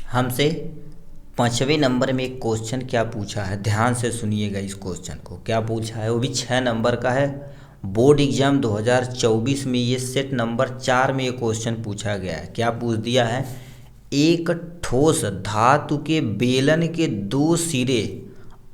हमसे 5वें नंबर में एक क्वेश्चन क्या पूछा है, ध्यान से सुनिएगा इस क्वेश्चन को। क्या पूछा है, वो भी 6 नंबर का है। बोर्ड एग्जाम 2024 में ये सेट नंबर 4 में ये क्वेश्चन पूछा गया है। क्या पूछ दिया है, एक ठोस धातु के बेलन के दो सिरे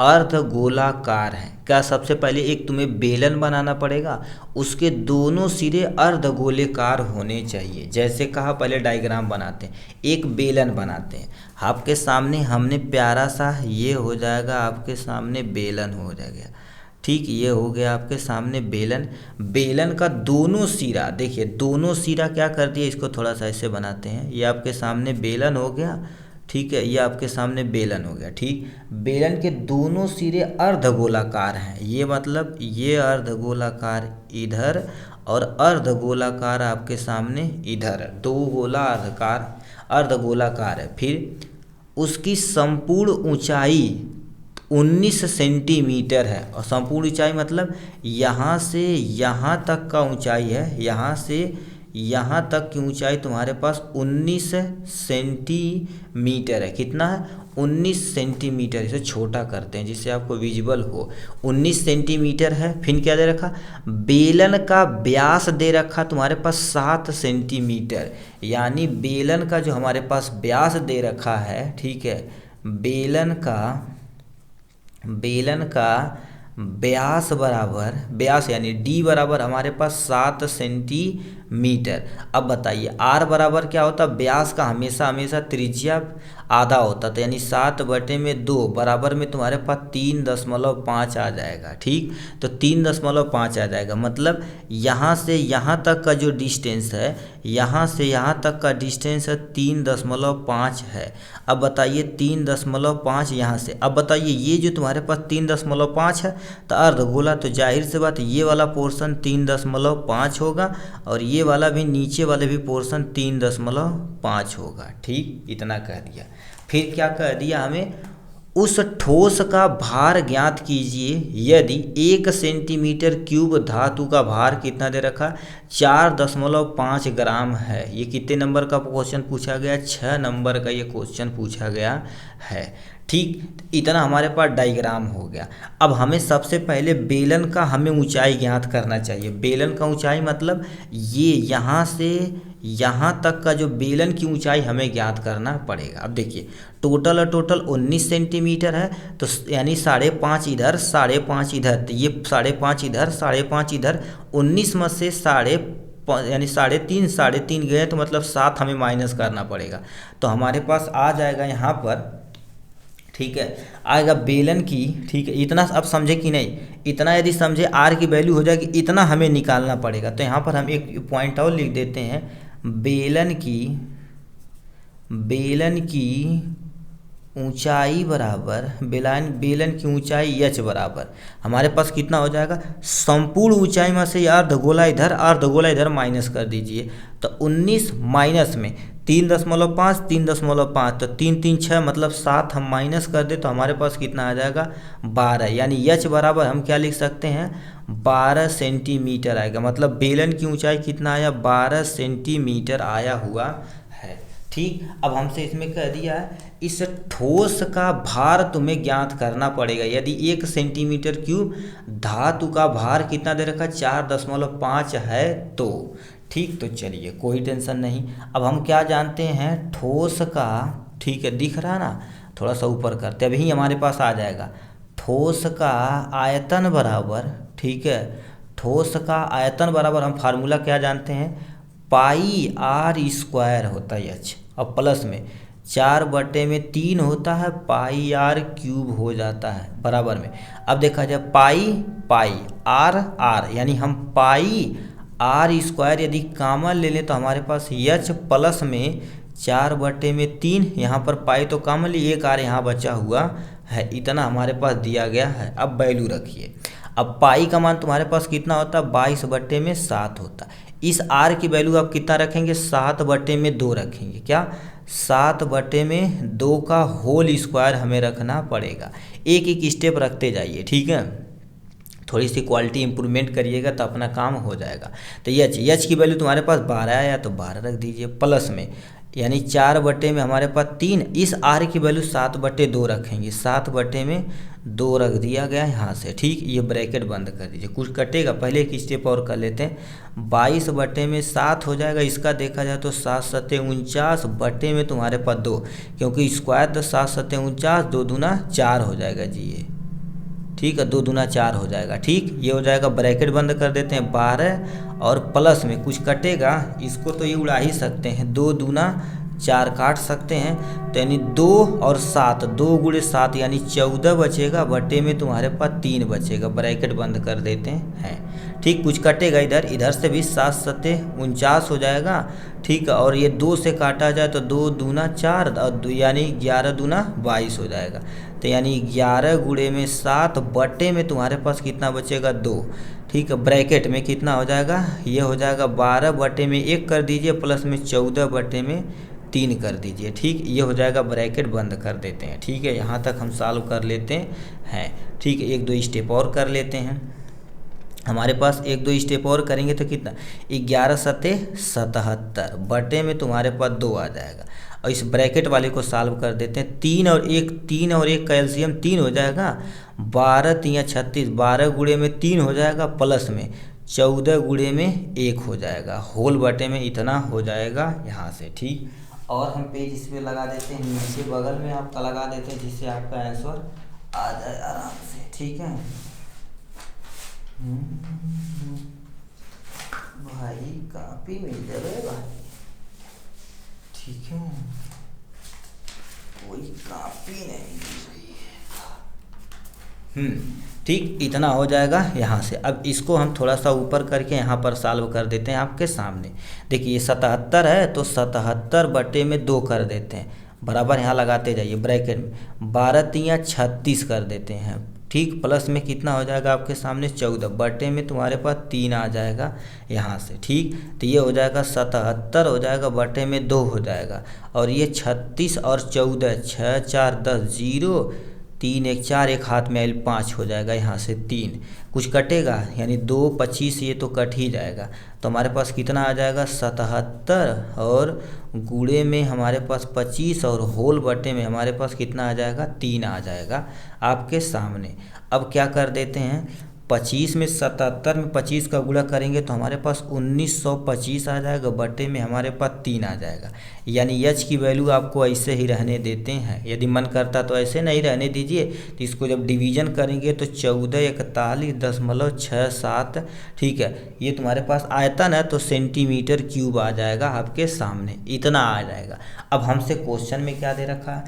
अर्धगोलाकार हैं। क्या सबसे पहले एक तुम्हें बेलन बनाना पड़ेगा, उसके दोनों सिरे अर्धगोलाकार होने चाहिए। जैसे कहा, पहले डायग्राम बनाते हैं, एक बेलन बनाते हैं। आपके सामने हमने प्यारा सा ये हो जाएगा, आपके सामने बेलन हो जाएगा। ठीक, ये हो गया आपके सामने बेलन। बेलन का दोनों सिरा, देखिए दोनों सिरा क्या कर दिया, इसको थोड़ा सा ऐसे बनाते हैं। ये आपके सामने बेलन हो गया, ठीक है, ये आपके सामने बेलन हो गया। ठीक, बेलन के दोनों सिरे अर्धगोलाकार हैं। ये मतलब ये अर्धगोलाकार इधर और अर्धगोलाकार आपके सामने इधर, दो गोला अर्धगोलाकार है। फिर उसकी संपूर्ण ऊंचाई 19 सेंटीमीटर है। और संपूर्ण ऊंचाई मतलब यहाँ से यहाँ तक का ऊंचाई है, यहाँ से यहाँ तक की ऊंचाई तुम्हारे पास 19 सेंटीमीटर है। कितना है, 19 सेंटीमीटर। इसे छोटा करते हैं जिससे आपको विजिबल हो। 19 सेंटीमीटर है। फिर क्या दे रखा, बेलन का व्यास दे रखा तुम्हारे पास 7 सेंटीमीटर। यानी बेलन का जो हमारे पास व्यास दे रखा है, ठीक है, बेलन का व्यास बराबर, व्यास यानी डी बराबर हमारे पास 7 सेंटीमीटर। अब बताइए आर बराबर क्या होता, व्यास का हमेशा त्रिज्या आधा होता था, यानी 7/2 बराबर में तुम्हारे पास 3.5 आ जाएगा। ठीक, तो 3.5 आ जाएगा। मतलब यहाँ से यहाँ तक का जो डिस्टेंस है, यहाँ से यहाँ तक का डिस्टेंस है 3.5 है। अब बताइए 3.5 यहाँ से, अब बताइए ये जो तुम्हारे पास 3.5 है तो अर्धगोला, तो जाहिर सी बात ये वाला पोर्शन 3.5 होगा और ये वाला भी, नीचे वाले भी पोर्शन 3.5 होगा। ठीक, इतना कह दिया। फिर क्या कह दिया हमें, उस ठोस का भार ज्ञात कीजिए यदि 1 सेंटीमीटर क्यूब धातु का भार कितना दे रखा, 4.5 ग्राम है। ये कितने नंबर का क्वेश्चन पूछा गया, 6 नंबर का ये क्वेश्चन पूछा गया है। ठीक, इतना हमारे पास डायग्राम हो गया। अब हमें सबसे पहले बेलन का हमें ऊंचाई ज्ञात करना चाहिए। बेलन का ऊंचाई मतलब ये यहाँ से यहाँ तक का जो बेलन की ऊंचाई हमें ज्ञात करना पड़ेगा। अब देखिए टोटल 19 सेंटीमीटर है, तो यानी 5.5 इधर 5.5 इधर, तो ये 5.5 इधर 5.5 इधर, 19 में से यानी 3.5 गए तो मतलब 7 हमें माइनस करना पड़ेगा। तो हमारे पास आ जाएगा यहाँ पर, ठीक है, आएगा बेलन की। ठीक है, इतना अब समझे कि नहीं, इतना यदि समझे आर की वैल्यू हो जाएगी, इतना हमें निकालना पड़ेगा। तो यहाँ पर हम एक पॉइंट और लिख देते हैं, बेलन की ऊंचाई बराबर, बेलन की ऊंचाई h बराबर हमारे पास कितना हो जाएगा, संपूर्ण ऊंचाई में से अर्धगोला इधर माइनस कर दीजिए। तो 19 माइनस में 3.5 तो 3 3 6 मतलब 7 हम माइनस कर दे तो हमारे पास कितना आ जाएगा, 12। यानी h बराबर हम क्या लिख सकते हैं, 12 सेंटीमीटर आएगा। मतलब बेलन की ऊंचाई कितना आया, 12 सेंटीमीटर आया हुआ है। ठीक, अब हमसे इसमें कह दिया है इस ठोस का भार तुम्हें ज्ञात करना पड़ेगा। यदि 1 सेंटीमीटर क्यूब धातु का भार कितना दे रखा, 4.5 है तो। ठीक, तो चलिए कोई टेंशन नहीं। अब हम क्या जानते हैं, ठोस का, ठीक है, दिख रहा ना, थोड़ा सा ऊपर करते अभी हमारे पास आ जाएगा, ठोस का आयतन बराबर, ठीक है, ठोस का आयतन बराबर हम फार्मूला क्या जानते हैं, πr² होता है h, और प्लस में 4/3 होता है, πr³ हो जाता है बराबर में। अब देखा जाए पाई r यानी हम πr² यदि कॉमन ले लें तो हमारे पास h प्लस में 4/3, यहाँ पर पाई तो कॉमन ली, एक r यहाँ बचा हुआ है, इतना हमारे पास दिया गया है। अब वैल्यू रखिए। अब पाई का मान तुम्हारे पास कितना होता है, 22/7 होता है। इस r की वैल्यू आप कितना रखेंगे, 7/2 रखेंगे। क्या, 7/2 का होल स्क्वायर हमें रखना पड़ेगा। एक स्टेप रखते जाइए, ठीक है, थोड़ी सी क्वालिटी इंप्रूवमेंट करिएगा तो अपना काम हो जाएगा। तो एच की वैल्यू तुम्हारे पास 12 आया तो 12 रख दीजिए, प्लस में यानी 4 में हमारे पास 3, इस आर की वैल्यू 7/2 रखेंगे, 7/2 रख दिया गया यहाँ से। ठीक, ये ब्रैकेट बंद कर दीजिए, कुछ कटेगा। पहले एक स्टेप और कर लेते हैं। 22/7 हो जाएगा, इसका देखा जाए तो 7×7 = 49 तुम्हारे पास 2, क्योंकि स्क्वायर तो 7×7 = 49, 2 दूना 4 हो जाएगा जी ये। ठीक है, 2 दूना 4 हो जाएगा। ठीक, ये हो जाएगा, ब्रैकेट बंद कर देते हैं। 12 और प्लस में कुछ कटेगा, इसको तो ये उड़ा ही सकते हैं, 2 दूना 4 काट सकते हैं, तो यानी 2 और 7, 2 × 7 यानी 14 बचेगा, बटे में तुम्हारे पास 3 बचेगा। ब्रैकेट बंद कर देते हैं। ठीक, कुछ कटेगा, इधर से भी 7×7 = 49 हो जाएगा। ठीक, और ये 2 से काटा जाए तो 2 दूना 4 और यानी 11 दूना 22 हो जाएगा। तो यानी 11 × 7 बटे में तुम्हारे पास कितना बचेगा, 2। ठीक है, ब्रैकेट में कितना हो जाएगा, ये हो जाएगा 12/1 कर दीजिए, प्लस में 14/3 कर दीजिए। ठीक, ये हो जाएगा, ब्रैकेट बंद कर देते हैं। ठीक है, यहाँ तक हम सॉल्व कर लेते हैं। ठीक है, 1-2 स्टेप और कर लेते हैं। हमारे पास 1-2 स्टेप और करेंगे तो कितना, 11×7 = 77 में तुम्हारे पास 2 आ जाएगा। और इस ब्रैकेट वाले को सॉल्व कर देते हैं। 3 और 1 का एलसीएम 3 हो जाएगा, 12×3 = 36, 12 × 3 हो जाएगा, प्लस में 14 × 1 हो जाएगा, होल बटे में इतना हो जाएगा यहाँ से। ठीक, और हम पेज इस पर लगा देते हैं, नीचे बगल में आपका लगा देते हैं, जिससे आपका आंसर आ जाए आराम से। ठीक है भाई, कॉपी मिल जाए भाई। ठीक है, कोई कॉपी नहीं मिल रही है। ठीक, इतना हो जाएगा यहाँ से। अब इसको हम थोड़ा सा ऊपर करके यहाँ पर सॉल्व कर देते हैं आपके सामने। देखिए 77 है, तो 77/2 कर देते हैं, बराबर यहाँ लगाते जाइए ब्रैकेट में। 12×3 = 36 कर देते हैं। ठीक, प्लस में कितना हो जाएगा आपके सामने, 14 बटे में तुम्हारे पास 3 आ जाएगा यहाँ से। ठीक, तो ये हो जाएगा 77 हो जाएगा, बटे में 2 हो जाएगा, और ये 36 और 14, 6 4 10, 0 3 1 4, एक हाथ में 5 हो जाएगा यहाँ से 3, कुछ कटेगा, यानी 2 25, ये तो कट ही जाएगा। तो हमारे पास कितना आ जाएगा, 77 और गुणे में हमारे पास 25 और होल बटे में हमारे पास कितना आ जाएगा, 3 आ जाएगा आपके सामने। अब क्या कर देते हैं, 25 में 77 में 25 का गुणा करेंगे तो हमारे पास 1925 आ जाएगा, बटे में हमारे पास 3 आ जाएगा। यानी एच की वैल्यू आपको ऐसे ही रहने देते हैं, यदि मन करता तो ऐसे नहीं रहने दीजिए। तो इसको जब डिवीजन करेंगे तो 1441.67, ठीक है, ये तुम्हारे पास आयतन है तो सेंटीमीटर क्यूब आ जाएगा आपके सामने, इतना आ जाएगा। अब हमसे क्वेश्चन में क्या दे रखा है,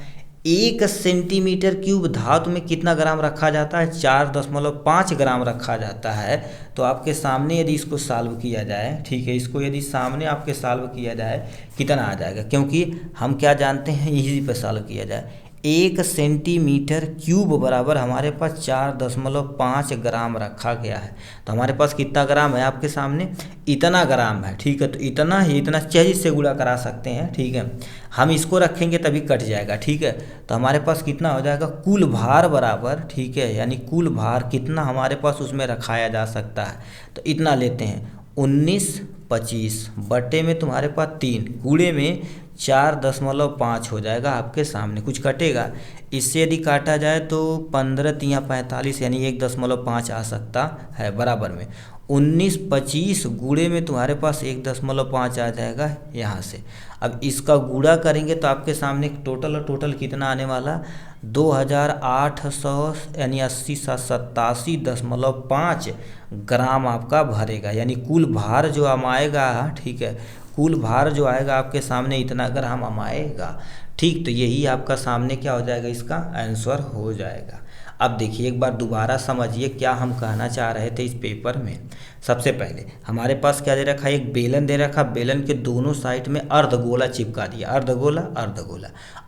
1 सेंटीमीटर क्यूब धातु में कितना ग्राम रखा जाता है, 4.5 ग्राम रखा जाता है। तो आपके सामने यदि इसको सॉल्व किया जाए, ठीक है, इसको यदि सामने आपके सॉल्व किया जाए कितना आ जाएगा, क्योंकि हम क्या जानते हैं, इसी पे सॉल्व किया जाए। 1 सेंटीमीटर क्यूब बराबर हमारे पास 4.5 ग्राम रखा गया है। तो हमारे पास कितना ग्राम है आपके सामने, इतना ग्राम है। ठीक है, तो इतना ही, इतना चाहिए से गुणा करा सकते हैं। ठीक है, हम इसको रखेंगे तभी कट जाएगा। ठीक है, तो हमारे पास कितना हो जाएगा, कुल भार बराबर, ठीक है, यानी कुल भार कितना हमारे पास उसमें रखाया जा सकता है, तो इतना लेते हैं 1925 बटे में तुम्हारे पास 3 गुणे में 4.5 हो जाएगा आपके सामने, कुछ कटेगा। इससे यदि काटा जाए तो 15×3 = 45, यानी 1.5 आ सकता है, बराबर में 1925 गुणे में तुम्हारे पास 1.5 आ जाएगा यहाँ से। अब इसका गुणा करेंगे तो आपके सामने टोटल कितना आने वाला, 2800 यानी 87.5 ग्राम आपका भरेगा, यानी कुल भार जो हम आएगा, ठीक है, कुल भार जो आएगा आपके सामने इतना ग्राम हम आएगा। ठीक, तो यही आपका सामने क्या हो जाएगा, इसका आंसर हो जाएगा। अब देखिए एक बार दोबारा समझिए क्या हम कहना चाह रहे थे इस पेपर में। सबसे पहले हमारे पास क्या दे रखा है, एक बेलन दे रखा, बेलन के दोनों साइड में अर्धगोला चिपका दिया,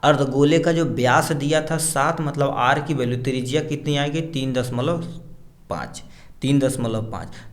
अर्धगोले का जो व्यास दिया था 7, मतलब आर की वैल्यू, त्रिज्या कितनी आएगी 3.5,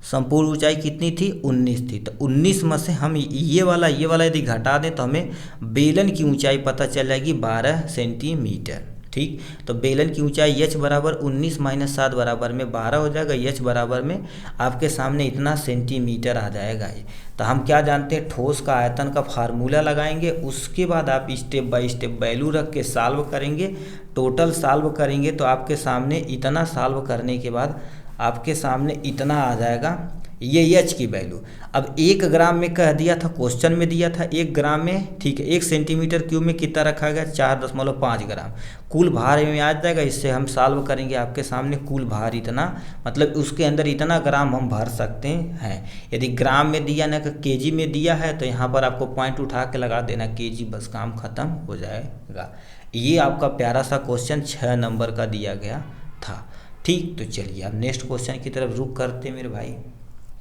संपूर्ण ऊंचाई कितनी थी 19 थी। तो 19 में से हम ये वाला यदि घटा दें तो हमें बेलन की ऊंचाई पता चल जाएगी 12 सेंटीमीटर। ठीक। तो बेलन की ऊंचाई h बराबर 19 माइनस 7 बराबर में 12 हो जाएगा। h बराबर में आपके सामने इतना सेंटीमीटर आ जाएगा ये। तो हम क्या जानते हैं, ठोस का आयतन का फार्मूला लगाएंगे, उसके बाद आप स्टेप बाय स्टेप वैल्यू रख के सॉल्व करेंगे। टोटल सॉल्व करेंगे तो आपके सामने इतना सॉल्व करने के बाद आपके सामने इतना आ जाएगा ये एच की वैल्यू। अब 1 ग्राम में कह दिया था, क्वेश्चन में दिया था 1 ग्राम में, ठीक है। 1 सेंटीमीटर क्यूब में कितना रखा गया, 4.5 ग्राम। कुल भार में आ जाएगा। इससे हम सॉल्व करेंगे, आपके सामने कुल भार इतना, मतलब उसके अंदर इतना ग्राम हम भर सकते हैं। यदि ग्राम में दिया ना केजी में दिया है तो यहाँ पर आपको पॉइंट उठा के लगा देना केजी, बस काम खत्म हो जाएगा। ये आपका प्यारा सा क्वेश्चन 6 नंबर का दिया गया था, ठीक। तो चलिए अब नेक्स्ट क्वेश्चन की तरफ रुख करते हैं मेरे भाई।